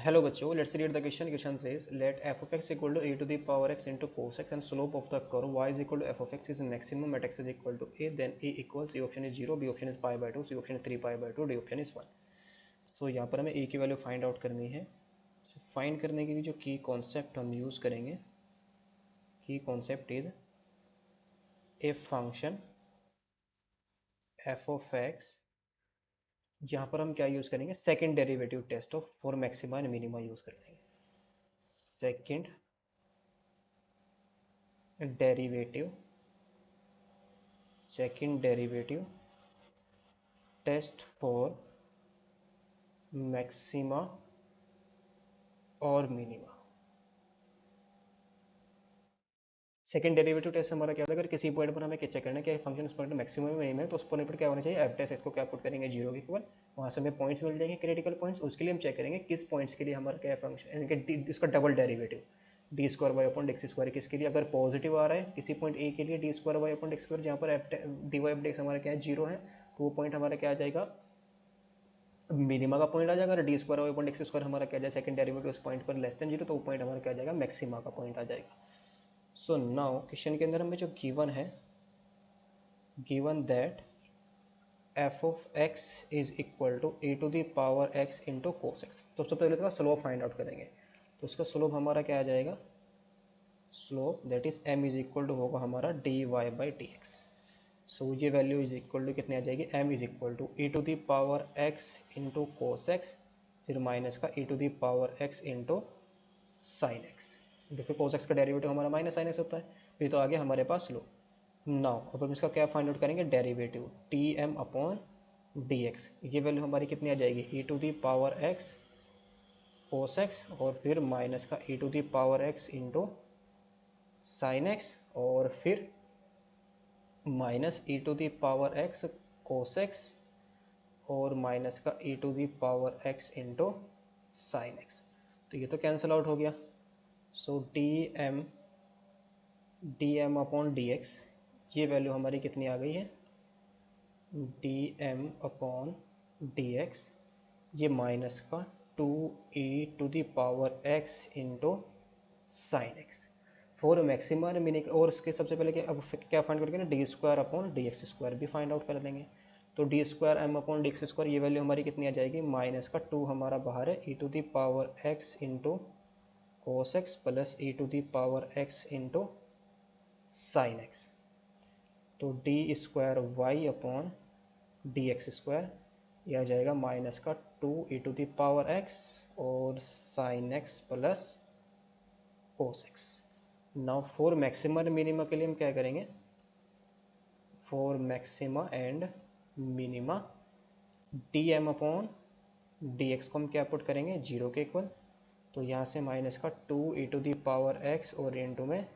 Hello बच्चों, let's read the question. Question says let f of x equal to a to the power x into cos x and slope of the curve y is equal to f of x is maximum at x is equal to a, then a equals a option is 0, b option is pi by 2, c option is 3 pi by 2, d option is 1. So यहाँ पर हमें a की value find out करनी है. So, find करने के लिए जो की कॉन्सेप्ट हम यूज करेंगे, की concept is a function f of x. यहाँ पर हम क्या यूज करेंगे, second derivative test of for maxima and minima use कर लेंगे. Second derivative test for maxima और मिनिमा. सेकंड डेरिवेटिव टेस्ट हमारा क्या होगा, अगर किसी पॉइंट पर हमें चेक करना है कि फंक्शन उस पॉइंट मैक्सिमम में मिनिमम है, तो उस पॉइंट पर क्या होना चाहिए, एफ टेस्ट. इसको क्या पुट करेंगे, 0 के इक्वल. वहाँ से हमें पॉइंट्स मिल जाएंगे, क्रिटिकल पॉइंट्स. उसके लिए हम चेक करेंगे किस पॉइंट्स के लिए हमारा क्या फंक्शन, यानी इसका double derivative d square y upon x square किसके लिए, अगर पॉजिटिव आ रहा है किसी पॉइंट ए के लिए d square y upon x square, जहाँ पर डी वाई अपॉन एक्स हमारा क्या है, 0 है, तो वो पॉइंट हमारा क्या आ जाएगा, मिनिमा का पॉइंट आ जाएगा. अगर d square y upon x square हमारा क्या जाए, सेकंड डेरिवेटिव उस पॉइंट पर लेस देन 0, तो वो पॉइंट हमारा क्या आ जाएगा, मैक्सिमा का पॉइंट आ जाएगा. सो नाउ क्वेश्चन के अंदर हमें जो गिवन है, given that f of x is equal to a to the power x into cos x. तो सबसे पहले इसका स्लोप फाइंड आउट करेंगे. तो इसका स्लोप हमारा क्या आ जाएगा, slope that is m is equal to होगा हमारा dy by D X. So ये वैल्यू इज इक्वल टू कितनी आ जाएगी, m is equal to A to the power x into cos X, फिर माइनस का A to the power x into sine X. देखो cos X का derivative हमारा minus sine X होता है. फिर तो आगे हमारे पास स्लोप. नाउ अब हम इसका क्या फाइंड आउट करेंगे, derivative t m upon d x. ये वैल्यू हमारी कितनी आ जाएगी, e to the power x cos x, और फिर माइनस का e to the power x into sine x, और फिर minus e to the power x cos x, और माइनस का e to the power x into sine x. तो ये तो कैंसिल आउट हो गया. So d m upon d x, ये वैल्यू हमारी कितनी आ गई है, d m upon d x, ये माइनस का 2e to the power x into sine x for maximum और मिनिमम. और इसके सबसे पहले क्या, अब क्या फाइंड करेंगे ना, d square upon d x square भी फाइंड आउट कर देंगे. तो d square m upon d x square, ये वैल्यू हमारी कितनी आ जाएगी, माइनस का 2 हमारा बाहर है, e to the power x into cos x plus e to the power x into sine x. तो d square y upon d x square, यह आ जाएगा माइनस का 2 e to the power x और sine x plus cos x. Now for maxima and minima के लिए हम क्या करेंगे, for maxima and minima d m upon d x को हम क्या पुट करेंगे, 0 के इक्वल. तो यहाँ से माइनस का 2 e to the power x और इंटू में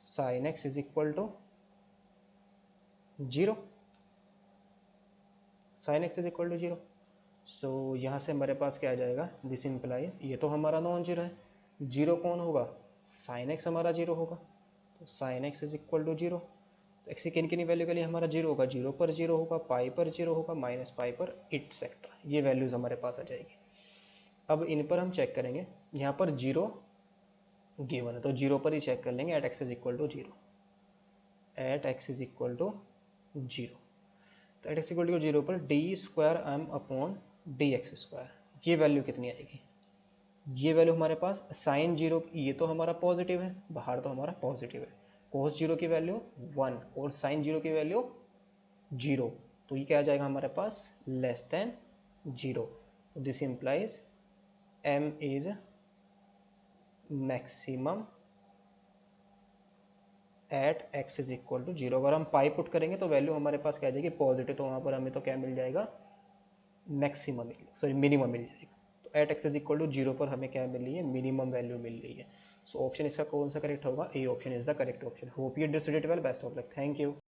sine x is equal to 0, sine x is equal to 0. So यहाँ से हमारे पास क्या आ जाएगा, दिस इम्प्लाइज, ये तो हमारा नॉन जीरो है, जीरो कौन होगा, साइन एक्स हमारा 0 होगा. तो sine x is equal to 0. तो एक्स की किन किन वैल्यू के लिए हमारा 0 होगा, 0 पर 0 होगा, पाई पर 0 होगा, माइनस पाई पर एटसेट्रा. ये वैल्यूज हमारे पास आ जाएगी. अब इन पर हम चेक करेंगे, यहाँ पर 0 गिवन है तो 0 पर ही चेक कर लेंगे, at x is equal to 0, at x is equal to 0. तो एट एक्स इक्वल टू 0 पर d square m upon d x square, ये वैल्यू कितनी आएगी, ये वैल्यू हमारे पास साइन 0, ये तो हमारा पॉजिटिव है, बाहर तो हमारा पॉजिटिव है, कोस 0 की वैल्यू 1 और साइन 0 की वैल्यू 0, तो ये क्या आ जाएगा हमारे पास, less than 0. This implies m is maximum at x is equal to 0. अगर हम पाई पुट करेंगे तो वैल्यू हमारे पास क्या आ जाएगी, पॉजिटिव, तो वहाँ पर हमें तो क्या मिल जाएगा, मैक्सिमम, सॉरी मिनिमम मिल जाएगा. तो at x is equal to 0 पर हमें क्या मिल रही है, मिनिमम वैल्यू मिल रही है. सो ऑप्शन इसका कौन सा करेक्ट होगा, A option is the correct option. Hope you did it well, best of luck, thank you.